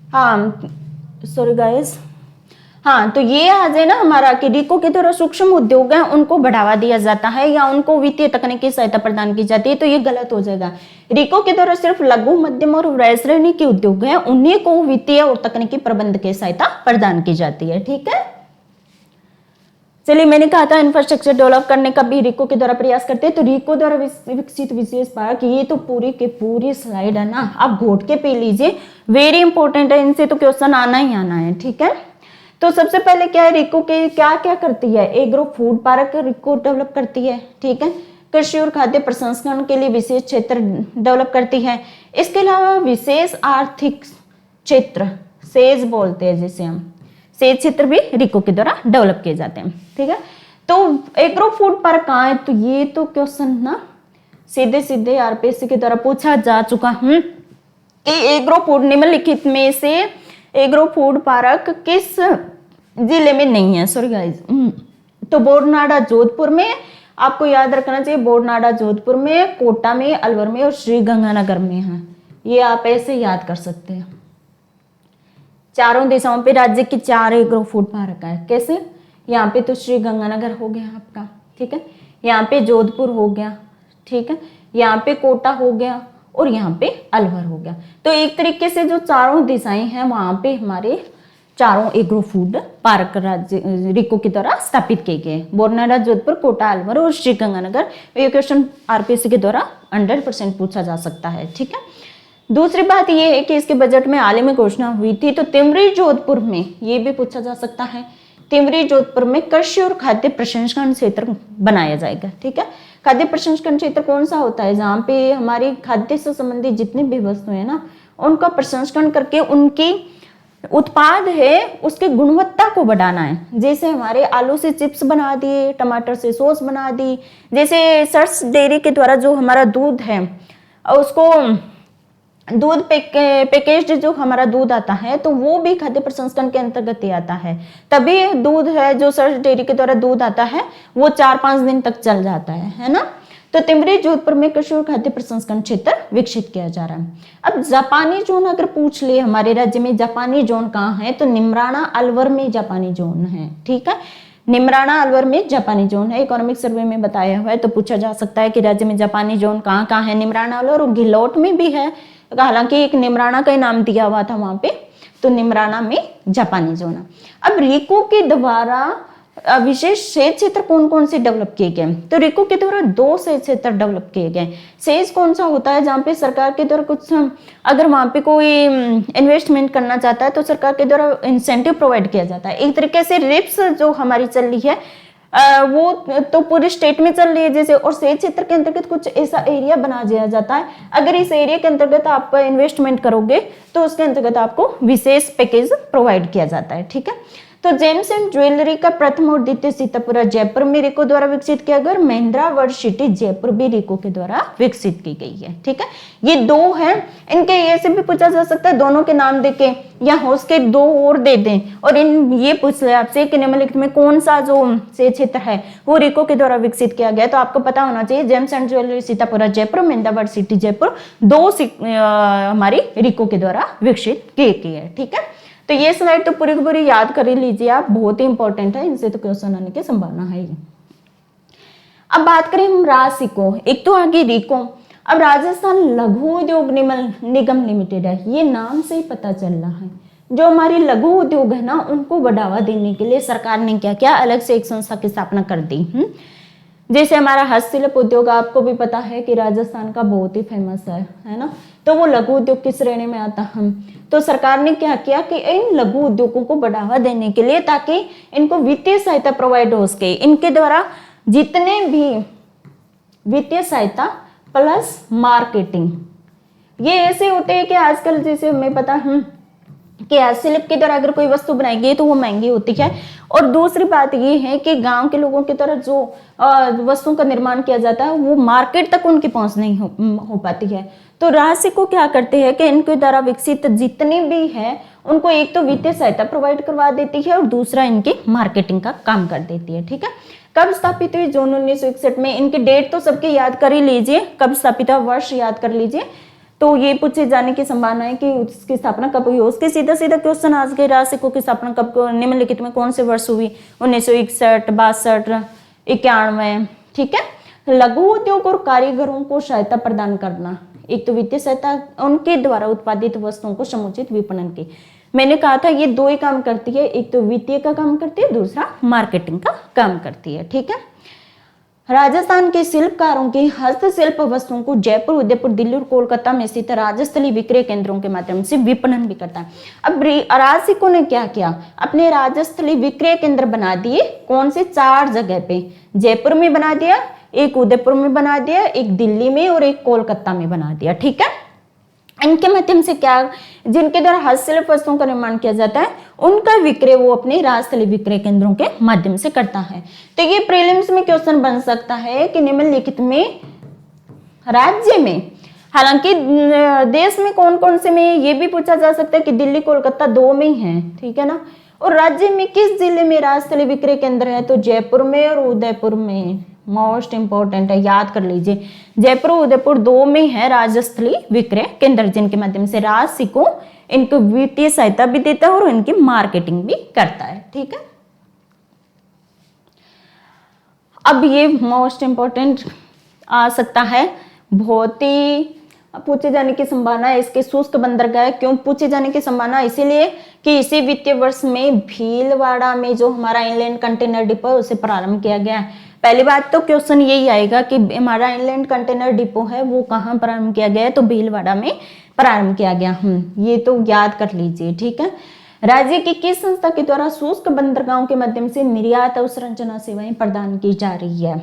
हाँ सॉरी गाइस, हाँ तो ये आ जाए ना हमारा कि रिको के द्वारा सूक्ष्म उद्योग है उनको बढ़ावा दिया जाता है या उनको वित्तीय तकनीकी सहायता प्रदान की जाती है, तो ये गलत हो जाएगा। रिको के द्वारा सिर्फ लघु मध्यम और व्यय श्रेणी के उद्योग हैं, उन्हीं को वित्तीय और तकनीकी प्रबंध की सहायता प्रदान की जाती है। ठीक है। चलिए, मैंने कहा था इंफ्रास्ट्रक्चर डेवलप करने का भी रिको के द्वारा प्रयास करते हैं, तो रिको द्वारा विकसित विशेष पार्क, ये तो पूरी की पूरी स्लाइड है ना, आप घोट के पी लीजिए, वेरी इंपॉर्टेंट है, इनसे तो क्वेश्चन आना ही आना है। ठीक है। तो सबसे पहले क्या है, रिको के क्या क्या करती है, एग्रो फूड पार्क रिको डेवलप करती है। ठीक है। कृषि और खाद्य प्रसंस्करण के लिए विशेष क्षेत्र डेवलप करती है। इसके अलावा विशेष आर्थिक क्षेत्र, सेज बोलते हैं जिसे हम, सेज क्षेत्र भी रिको के द्वारा डेवलप किए जाते हैं। ठीक है। तो एग्रो फूड पार्क कहाँ है, तो ये तो क्वेश्चन ना सीधे सीधे आरपीएससी के द्वारा पूछा जा चुका हूं कि एग्रो फूड निम्नलिखित में से एग्रो फूड पार्क किस जिले में नहीं है, सॉरी गाइस, तो बोरनाडा जोधपुर में, आपको याद रखना चाहिए, बोरनाडा जोधपुर में, कोटा में, अलवर में और श्रीगंगानगर में है। ये आप ऐसे याद कर सकते हैं। चारों दिशाओं पे राज्य की 4 एग्रो फूड पार्क है। कैसे, यहाँ पे तो श्रीगंगानगर हो गया आपका, ठीक है, यहाँ पे जोधपुर हो गया, ठीक है, यहाँ पे कोटा हो गया और यहाँ पे अलवर हो गया। तो एक तरीके से जो चारों दिशाएं हैं वहां पे हमारे चारों एग्रो फूड पार्क राज्य रिको की द्वारा स्थापित किए गए, बोरनाडा, जोधपुर, कोटा, अलवर और श्रीगंगानगर। ये क्वेश्चन आरपीएससी के द्वारा 100% पूछा जा सकता है। ठीक है। दूसरी बात ये है कि इसके बजट में हाल ही में घोषणा हुई थी, तो तिमरी जोधपुर में ये भी पूछा जा सकता है, तिमरी जोधपुर में कृषि और खाद्य प्रसंस्करण क्षेत्र बनाया जाएगा। ठीक है। खाद्य प्रसंस्करण क्षेत्र कौन सा होता है, जहाँ पे हमारी खाद्य से संबंधित जितनी भी वस्तुएं हैं ना, उनका प्रसंस्करण करके उनकी उत्पाद है उसकी गुणवत्ता को बढ़ाना है। जैसे हमारे आलू से चिप्स बना दिए, टमाटर से सॉस बना दी, जैसे सर्स डेयरी के द्वारा जो हमारा दूध है उसको दूध पैकेज्ड जो हमारा दूध आता है, तो वो भी खाद्य प्रसंस्करण के अंतर्गत ही आता है। तभी दूध है जो सर्स डेयरी के द्वारा दूध आता है वो 4-5 दिन तक चल जाता है ना। तो तिमरी जोधपुर में कृषि और खाद्य प्रसंस्करण क्षेत्र विकसित किया जा रहा है। अब जापानी जोन अगर पूछ ले हमारे राज्य में जापानी जोन कहाँ है, तो निमराना अलवर में जापानी जोन है। ठीक है। निमराना अलवर में जापानी जोन है, इकोनॉमिक सर्वे में बताया हुआ है, तो पूछा जा सकता है कि राज्य में जापानी जोन कहाँ कहाँ है। निमराना अलवर और घिलौट में भी है, हालांकि एक निमराना का ही नाम दिया हुआ था वहां पे, तो निमराना में जापानी जोन है। अब रिको के द्वारा विशेष सेज क्षेत्र कौन कौन से डेवलप किए गए, तो रिको के द्वारा 2 सेज क्षेत्र डेवलप किए गए। सेज कौन सा होता है, जहाँ पे सरकार के द्वारा कुछ अगर वहां पे कोई इन्वेस्टमेंट करना चाहता है तो सरकार के द्वारा इंसेंटिव प्रोवाइड किया जाता है। एक तरीके से रिप्स जो हमारी चल रही है वो तो पूरे स्टेट में चल रही है जैसे, और सेज क्षेत्र के अंतर्गत कुछ ऐसा एरिया बना दिया जाता है, अगर इस एरिया के अंतर्गत आप इन्वेस्टमेंट करोगे तो उसके अंतर्गत आपको विशेष पैकेज प्रोवाइड किया जाता है। ठीक है। तो जेम्स एंड ज्वेलरी का प्रथम और द्वितीय सीतापुरा जयपुर में रिको द्वारा विकसित किया गया, और महिंद्रा वर्ल्ड सिटी जयपुर भी रिको के द्वारा विकसित की गई है। ठीक है, ये दो हैं, इनके ऐसे भी पूछा जा सकता है दोनों के नाम देके, या हो सके दो और दे दें और इन ये पूछ ले आपसे कि निम्नलिखित में कौन सा जो से क्षेत्र है वो रिको के द्वारा विकसित किया गया। तो आपको पता होना चाहिए James and jewellery Sitapura Jaipur, Mahindra world city Jaipur दो हमारी रिको के द्वारा विकसित किए गए है। ठीक है, तो ये स्लाइड तो पूरी की पूरी याद कर लीजिए आप, बहुत ही इंपॉर्टेंट है, इनसे तो क्वेश्चन आने की संभावना है। अब बात करें हम रासिको, एक तो आगे रिको। अब राजस्थान लघु उद्योग निगम लिमिटेड है, ये नाम से ही पता चल रहा है जो हमारी लघु उद्योग है ना उनको बढ़ावा देने के लिए सरकार ने क्या किया, अलग से एक संस्था की स्थापना कर दी। जैसे हमारा हस्तशिल्प उद्योग आपको भी पता है कि राजस्थान का बहुत ही फेमस है ना, तो वो लघु उद्योग की श्रेणी में आता है। तो सरकार ने क्या किया कि इन लघु उद्योगों को बढ़ावा देने के लिए, ताकि इनको वित्तीय सहायता प्रोवाइड हो सके, इनके द्वारा जितने भी वित्तीय सहायता प्लस मार्केटिंग, ये ऐसे होते हैं कि आजकल जैसे हमें पता है कि हस्तशिल्प की तरह अगर कोई वस्तु बनाएगी तो वो महंगी होती है, और दूसरी बात ये है कि गांव के लोगों की तरह जो वस्तुओं का निर्माण किया जाता है वो मार्केट तक उनकी पहुंच नहीं हो पाती है। तो राशि को क्या करते हैं कि इनके द्वारा विकसित जितनी भी है उनको एक तो वित्तीय सहायता प्रोवाइड करवा देती है और दूसरा इनकी मार्केटिंग का काम कर देती है। ठीक है, कब स्थापित हुई, जून 1961 में। इनकी डेट तो सबके याद कर ही लीजिए, कब स्थापित हुआ वर्ष याद कर लीजिए, तो ये पूछे जाने की संभावना है कि उसकी स्थापना कब हुई। उसके सीधा सीधा क्वेश्चन आज के रासिको की स्थापना कब, निम्नलिखित में कौन से वर्ष हुई, 1961, 62, 91। ठीक है, लघु उद्योग और कारीगरों को सहायता प्रदान करना, एक तो वित्तीय सहायता, उनके द्वारा उत्पादित वस्तुओं को समुचित विपणन की। मैंने कहा था ये दो ही काम करती है, एक तो वित्तीय का काम करती है, दूसरा मार्केटिंग का काम करती है। ठीक है, राजस्थान के शिल्पकारों की हस्तशिल्प वस्तुओं को जयपुर, उदयपुर, दिल्ली और कोलकाता में स्थित राजस्थली विक्रय केंद्रों के माध्यम से विपणन भी करता है। अब रासिको ने क्या किया, अपने राजस्थली विक्रय केंद्र बना दिए, कौन से 4 जगह पे, जयपुर में बना दिया, एक उदयपुर में बना दिया, एक दिल्ली में और एक कोलकाता में बना दिया। ठीक है, इनके माध्यम से क्या, जिनके द्वारा हस्तशिल्प वस्तुओं का निर्माण किया जाता है उनका विक्रय वो अपने राजस्थली विक्रय केंद्रों के माध्यम से करता है। तो ये प्रीलिम्स में क्वेश्चन बन सकता है कि निम्नलिखित में राज्य में, हालांकि देश में कौन कौन से में ये भी पूछा जा सकता है कि दिल्ली कोलकाता 2 में ही है, ठीक है ना, और राज्य में किस जिले में राजस्थली विक्रय केंद्र है, तो जयपुर में और उदयपुर में। मोस्ट इंपॉर्टेंट है, याद कर लीजिए, जयपुर उदयपुर 2 में है राजस्थली विक्रय केंद्र, जिनके माध्यम से रासिको इनको वित्तीय सहायता भी देता है और इनकी मार्केटिंग भी करता है। ठीक है, अब ये मोस्ट इंपॉर्टेंट आ सकता है, बहुत ही पूछे जाने की संभावना है, इसके शुष्क बंदरगाह। क्यों पूछे जाने की संभावना, इसीलिए कि इसी वित्तीय वर्ष में भीलवाड़ा में जो हमारा इनलैंड कंटेनर डिपो है उसे प्रारंभ किया गया है। पहली बात तो क्वेश्चन यही आएगा कि हमारा इनलैंड कंटेनर डिपो है वो कहाँ प्रारंभ किया गया है, तो भीलवाड़ा में प्रारंभ किया गया। ये तो याद कर लीजिए। ठीक है, राज्य की किस संस्था के द्वारा शुष्क बंदरगाहों के माध्यम से निर्यात अवसंरचना सेवाएं प्रदान की जा रही है।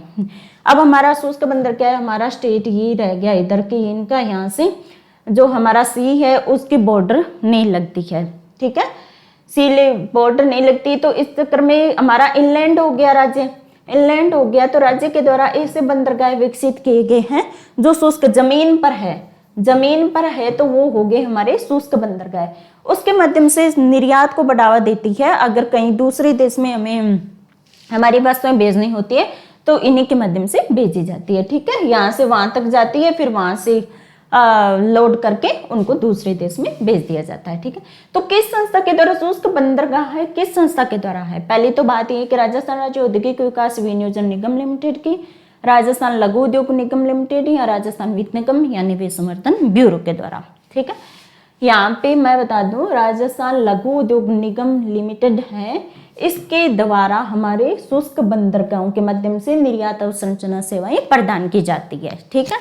अब हमारा शुष्क बंदर क्या है, हमारा स्टेट ये रह गया इधर की, इनका यहाँ से जो हमारा सी है उसकी बॉर्डर नहीं लगती है। ठीक है, सी बॉर्डर नहीं लगती, तो इस चक्कर में हमारा इनलैंड हो गया, राज्य इनलैंड हो गया, तो राज्य के द्वारा ऐसे बंदरगाह विकसित किए गए हैं जो शुष्क जमीन पर है, तो वो हो गए हमारे शुष्क बंदरगाह। उसके माध्यम से निर्यात को बढ़ावा देती है। अगर कहीं दूसरे देश में हमें हमारी वस्तुएं भेजनी होती है तो इन्हीं के माध्यम से भेजी जाती है। ठीक है, यहाँ से वहां तक जाती है, फिर वहां से लोड करके उनको दूसरे देश में भेज दिया जाता है। ठीक है, तो किस संस्था के द्वारा शुष्क बंदरगाह है, किस संस्था के द्वारा है। पहली तो बात यह कि राजस्थान राज्य औद्योगिक विकास विनियोजन निगम लिमिटेड की, राजस्थान लघु उद्योग निगम लिमिटेड या राजस्थान वित्त निगम या निवेश समर्थन ब्यूरो के द्वारा। ठीक है, यहाँ पे मैं बता दूं राजस्थान लघु उद्योग निगम लिमिटेड है, इसके द्वारा हमारे शुष्क बंदरगाहों के माध्यम से निर्यात अवसंरचना सेवाएं प्रदान की जाती है। ठीक है,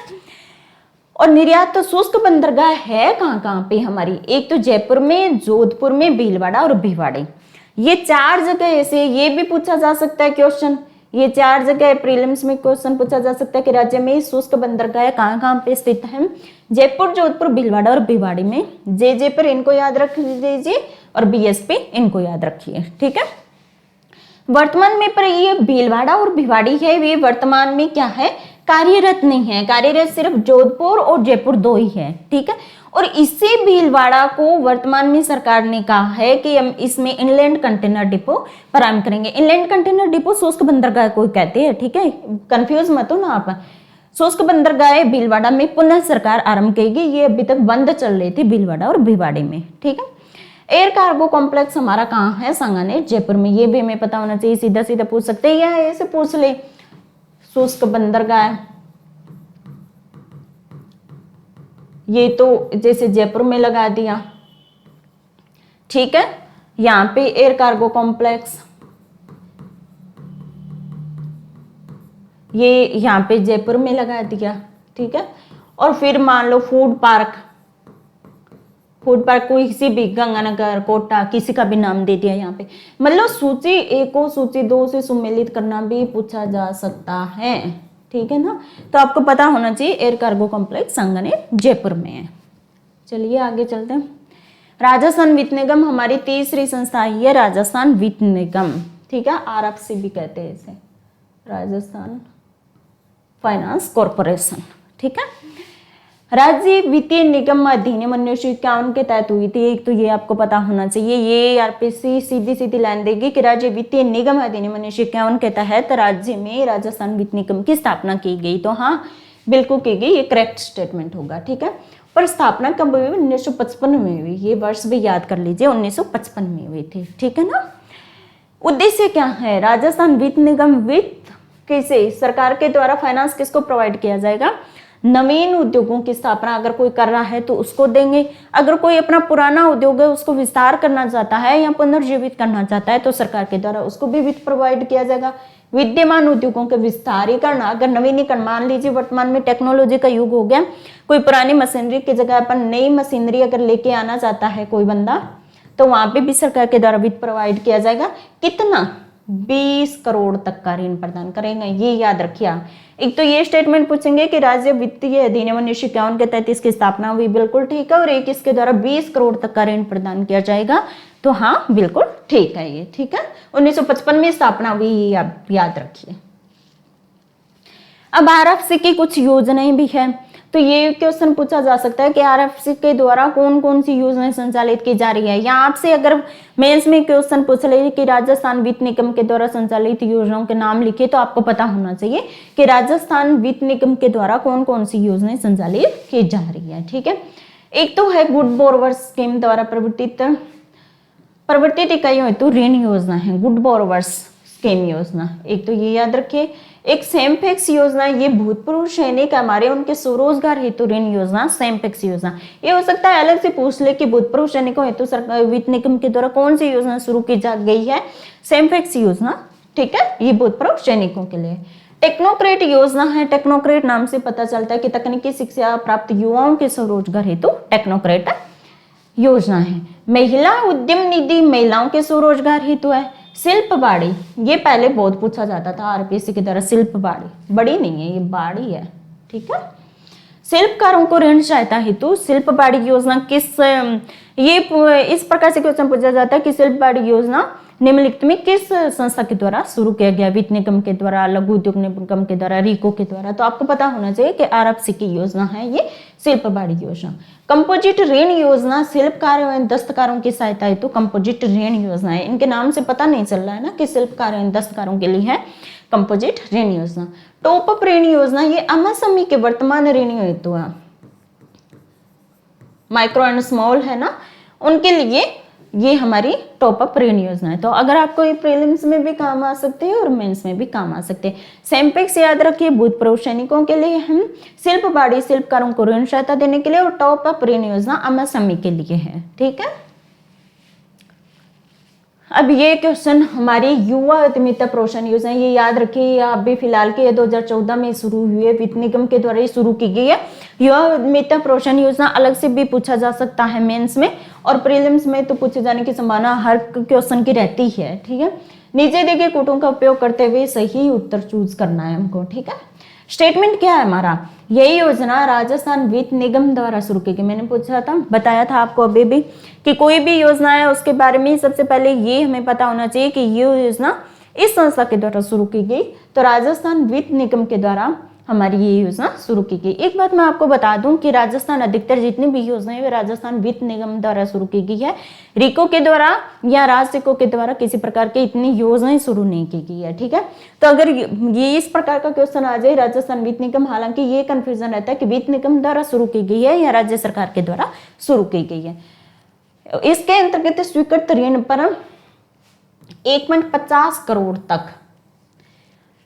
और निर्यात तो शुष्क बंदरगाह है कहाँ पे हमारी, एक तो जयपुर में, जोधपुर में, भीलवाड़ा और भिवाड़ी, ये 4 जगह ऐसे, ये भी पूछा जा सकता है क्वेश्चन, ये 4 जगह प्रीलिम्स में क्वेश्चन पूछा जा सकता है कि राज्य में शुष्क बंदरगाह कहाँ पे स्थित है। जयपुर, जोधपुर, भीलवाड़ा और भिवाड़ी में। जे पर इनको याद रख लीजिए और BS पे इनको याद रखिए। ठीक है, वर्तमान में पर ये भीलवाड़ा और भिवाड़ी है, ये वर्तमान में क्या है, कार्यरत नहीं है। कार्यरत सिर्फ जोधपुर और जयपुर 2 ही है, ठीक है। और इसी भीलवाड़ा को वर्तमान में सरकार ने कहा है कि हम इसमें इनलैंड कंटेनर डिपो प्रारंभ करेंगे। इनलैंड कंटेनर डिपो शुष्क बंदरगाह को कहते हैं, ठीक है, कंफ्यूज मत हो ना आप। शुष्क बंदरगाह भीलवाड़ा में पुनः सरकार आरंभ करेगी, ये अभी तक बंद चल रही थी भीलवाड़ा और भिवाड़ी में, ठीक है। एयर कार्गो कॉम्प्लेक्स हमारा कहाँ है, सांगानेर जयपुर में, ये भी हमें पता होना चाहिए, सीधा सीधा पूछ सकते हैं या ऐसे पूछ ले। शुष्क बंदरगाह ये तो जैसे जयपुर में लगा दिया, ठीक है। यहाँ पे एयर कार्गो कॉम्प्लेक्स ये यहाँ पे जयपुर में लगा दिया, ठीक है। और फिर मान लो फूड पार्क कोई किसी भी गंगानगर, कोटा, किसी का भी नाम दे दिया यहाँ पे। मतलब सूची 1 को सूची 2 से सुमेलित करना भी पूछा जा सकता है, ठीक है ना। तो आपको पता होना चाहिए air cargo complex Sanganer Jaipur में है। चलिए आगे चलते हैं। राजस्थान वित्त निगम हमारी तीसरी संस्था है, राजस्थान वित्त निगम, ठीक है, आरएफसी भी कहते हैं इसे, राजस्थान फाइनेंस कॉर्पोरेशन, ठीक है। राज्य वित्तीय निगम अधिनियम 1951 के तहत हुई थी। एक तो ये आपको पता होना चाहिए, ये आरपीसी सीधी सीधी लाइन देगी कि राज्य वित्तीय निगम अधिनियम 1951 के तहत राज्य में राजस्थान वित्त निगम की स्थापना की गई। तो हाँ बिल्कुल की गई, ये करेक्ट स्टेटमेंट होगा, ठीक है। पर स्थापना कब हुई, 1955 में हुई, ये वर्ष भी याद कर लीजिए, 1955 में हुई थी, ठीक है ना। उद्देश्य क्या है, राजस्थान वित्त निगम वित्त कैसे सरकार के द्वारा फाइनेंस किसको प्रोवाइड किया जाएगा, नवीन उद्योगों की स्थापना अगर कोई कर रहा है तो उसको देंगे, अगर कोई अपना पुराना उद्योग है उसको विस्तार करना चाहता है या पुनर्जीवित करना चाहता है तो सरकार के द्वारा उसको भी वित्त प्रोवाइड किया जाएगा। विद्यमान उद्योगों के विस्तारीकरण, अगर नवीनीकरण, मान लीजिए वर्तमान में टेक्नोलॉजी का युग हो गया, कोई पुरानी मशीनरी की जगह अपन नई मशीनरी अगर लेके आना चाहता है कोई बंदा, तो वहां पे भी सरकार के द्वारा वित्त प्रोवाइड किया जाएगा। कितना, 20 करोड़ तक का ऋण प्रदान करेंगे, ये याद रखिए। एक तो ये स्टेटमेंट पूछेंगे कि राज्य वित्तीय अधिनियम 1951 के तहत इसकी स्थापना हुई, बिल्कुल ठीक है, और एक इसके द्वारा 20 करोड़ तक का ऋण प्रदान किया जाएगा, तो हाँ बिल्कुल ठीक है ये, ठीक है। 1955 में स्थापना हुई, ये आप याद रखिए। अब आरएफसी की कुछ योजनाएं भी है, तो ये क्वेश्चन पूछा जा सकता है कि आरएफसी के द्वारा कौन कौन सी योजनाएं संचालित की जा रही है। या आपसे अगर मेंस में क्वेश्चन पूछ ले कि राजस्थान वित्त निगम के द्वारा संचालित योजनाओं के नाम लिखिए, तो आपको पता होना चाहिए कि राजस्थान वित्त निगम के द्वारा कौन कौन सी योजनाएं संचालित की जा रही है, ठीक है। एक तो है गुड बोरोवर स्कीम द्वारा प्रवर्तित इकाइयों हेतु ऋण योजना है, गुड बोरोवर्स स्कीम योजना, एक तो ये याद रखिए। एक सेमफेक्स योजना, ये भूतपूर्व सैनिक हमारे उनके स्वरोजगार हेतु ऋण योजना, सेमफेक्स योजना। ये हो सकता है अलग से पूछ ले कि भूतपूर्व सैनिकों हेतु सरकार वित्त निगम के द्वारा कौन सी योजना शुरू की जा गई है, सेमफेक्स योजना, ठीक है, ये भूतपूर्व सैनिकों के लिए। टेक्नोक्रेट योजना है, टेक्नोक्रेट नाम से पता चलता है कि तकनीकी शिक्षा प्राप्त युवाओं के स्वरोजगार हेतु टेक्नोक्रेट योजना है। महिला उद्यम निधि महिलाओं के स्वरोजगार हेतु है। शिल्प बाड़ी, ये पहले बहुत पूछा जाता था आरपीएससी की तरह, शिल्प बाड़ी, बड़ी नहीं है ये बाड़ी है, ठीक है। शिल्पकारों को ऋण सहायता हेतु शिल्प बाड़ी योजना ये इस प्रकार से क्वेश्चन पूछा जाता है कि शिल्प बाड़ी योजना निम्नलिखित में किस संस्था के द्वारा शुरू किया गया, वित्त निगम के द्वारा, लघु उद्योग निगम के द्वारा, रीको के द्वारा। तो आपको पता होना चाहिए कि आरएफसी की योजना है ये शिल्प बाड़ी योजना। कंपोजिट ऋण योजना, शिल्पकारों एवं दस्तकारों की सहायता हेतु कंपोजिट ऋण योजना है। इनके नाम से पता नहीं चल रहा है ना कि शिल्पकारों एवं दस्तकारों के लिए है कंपोजिट ऋण योजना। टॉप अप ऋण योजना, ये एमएसएमई के वर्तमान ऋण हेतु है, माइक्रो एंड स्मॉल है ना, उनके लिए ये हमारी टॉप अप ऋण योजना है। तो अगर आपको ये प्रीलिम्स में भी काम आ सकते हैं और मेंस में भी काम आ सकते हैं। सेमपेक्स याद रखिए भूतपूर्व सैनिकों के लिए, हम शिल्प बाड़ी शिल्पकारों को ऋण सहायता देने के लिए, और टॉप अप ऋण योजना एमएसएमई के लिए है, ठीक है। अब ये क्वेश्चन हमारी युवा उद्यमिता प्रोत्साहन योजना, ये याद रखिए, आप भी फिलहाल के 2014 में शुरू हुई है, वित्त निगम के द्वारा ये शुरू की गई है। युवा उद्यमिता प्रोत्साहन योजना अलग से भी पूछा जा सकता है मेंस में, और प्रीलिम्स में तो पूछे जाने की संभावना हर क्वेश्चन की रहती है, ठीक है। नीचे दिए गए कोटों का उपयोग करते हुए सही उत्तर चूज करना है हमको, ठीक है। स्टेटमेंट क्या है हमारा, यही योजना राजस्थान वित्त निगम द्वारा शुरू की गई। मैंने पूछा था, बताया था आपको अभी भी कि कोई भी योजना है उसके बारे में सबसे पहले ये हमें पता होना चाहिए कि ये योजना इस संस्था के द्वारा शुरू की गई। तो राजस्थान वित्त निगम के द्वारा हमारी ये योजना शुरू की गई। एक बात मैं आपको बता दूं कि राजस्थान अधिकतर जितनी भी योजनाएं वे राजस्थान वित्त निगम द्वारा शुरू की गई है। रिको के द्वारा या राजसिको के द्वारा किसी प्रकार की इतनी योजनाएं शुरू नहीं की गई है, ठीक है। तो अगर ये इस प्रकार का क्वेश्चन आ जाए राजस्थान वित्त निगम, हालांकि ये कंफ्यूजन रहता है कि वित्त निगम द्वारा शुरू की गई है या राज्य सरकार के द्वारा शुरू की गई है। इसके अंतर्गत स्वीकृत ऋण पर 1.50 करोड़ तक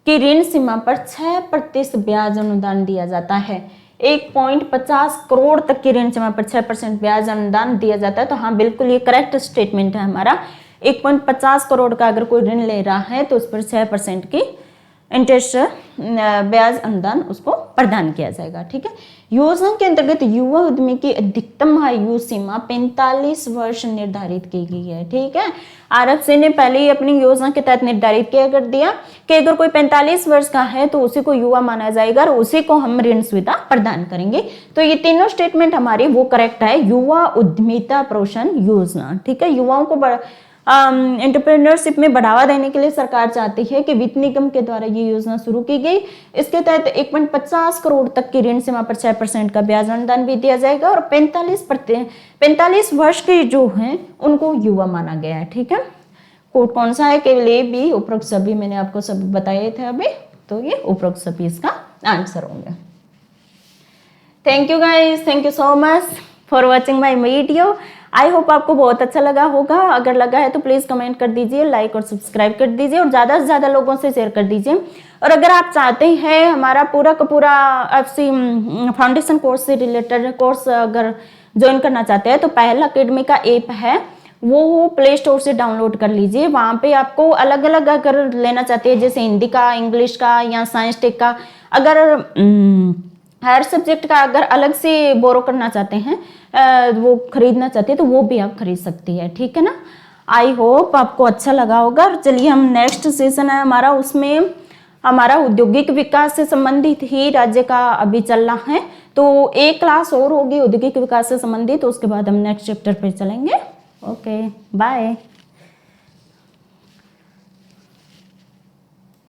की ऋण सीमा पर 6% ब्याज अनुदान दिया जाता है। 1.50 करोड़ तक की ऋण सीमा पर 6% ब्याज अनुदान दिया जाता है। तो हाँ, बिल्कुल ये करेक्ट स्टेटमेंट है हमारा। 1.50 करोड़ का अगर कोई ऋण ले रहा है तो उस पर 6% की इंटरेस्ट ब्याज अनुदान उसको प्रदान किया जाएगा, ठीक है। योजना के अंतर्गत युवा उद्यमी की अधिकतम आयु सीमा 45 वर्ष निर्धारित की गई है, ठीक है। आरएफसी ने पहले ही अपनी योजना के तहत निर्धारित किया कर दिया कि अगर कोई 45 वर्ष का है तो उसी को युवा माना जाएगा और उसी को हम ऋण सुविधा प्रदान करेंगे। तो ये तीनों स्टेटमेंट हमारी वो करेक्ट है, युवा उद्यमिता प्रोत्साहन योजना, ठीक है। युवाओं को एंटरप्रेन्योरशिप में बढ़ावा देने के लिए सरकार चाहती है कि वित्त निगम के द्वारा ये योजना शुरू की गई। इसके तहत 1.50 करोड़ तक की ऋण सीमा पर 6% का ब्याज अनुदान भी दिया जाएगा और 45 वर्ष के जो हैं उनको युवा माना गया है, ठीक है। कोड कौन सा है? केवल ए, बी, उपरोक्त सभी मैंने आपको सब बताए थे अभी, तो ये उपरोक्त सभी इसका आंसर होंगे। Thank you guys, thank you so much for watching my video. I hope आपको बहुत अच्छा लगा होगा। अगर लगा है तो प्लीज़ कमेंट कर दीजिए, लाइक और सब्सक्राइब कर दीजिए और ज़्यादा से ज़्यादा लोगों से शेयर कर दीजिए। और अगर आप चाहते हैं हमारा पूरा का पूरा एफसी फाउंडेशन कोर्स से रिलेटेड कोर्स अगर ज्वाइन करना चाहते हैं तो पहल अकेडमी का ऐप है, वो प्ले स्टोर से डाउनलोड कर लीजिए। वहाँ पे आपको अलग अलग अगर लेना चाहते हैं जैसे हिंदी का, इंग्लिश का या साइंस टेक का, अगर हर सब्जेक्ट का अगर अलग से बोरो करना चाहते हैं, वो खरीदना चाहते हैं तो वो भी आप खरीद सकती है, ठीक है ना। आई होप आपको अच्छा लगा होगा। चलिए हम नेक्स्ट सेशन है हमारा, उसमें हमारा औद्योगिक विकास से संबंधित ही राज्य का अभी चल रहा है। तो एक क्लास और होगी औद्योगिक विकास से संबंधित, तो उसके बाद हम नेक्स्ट चैप्टर पे चलेंगे। Okay, bye.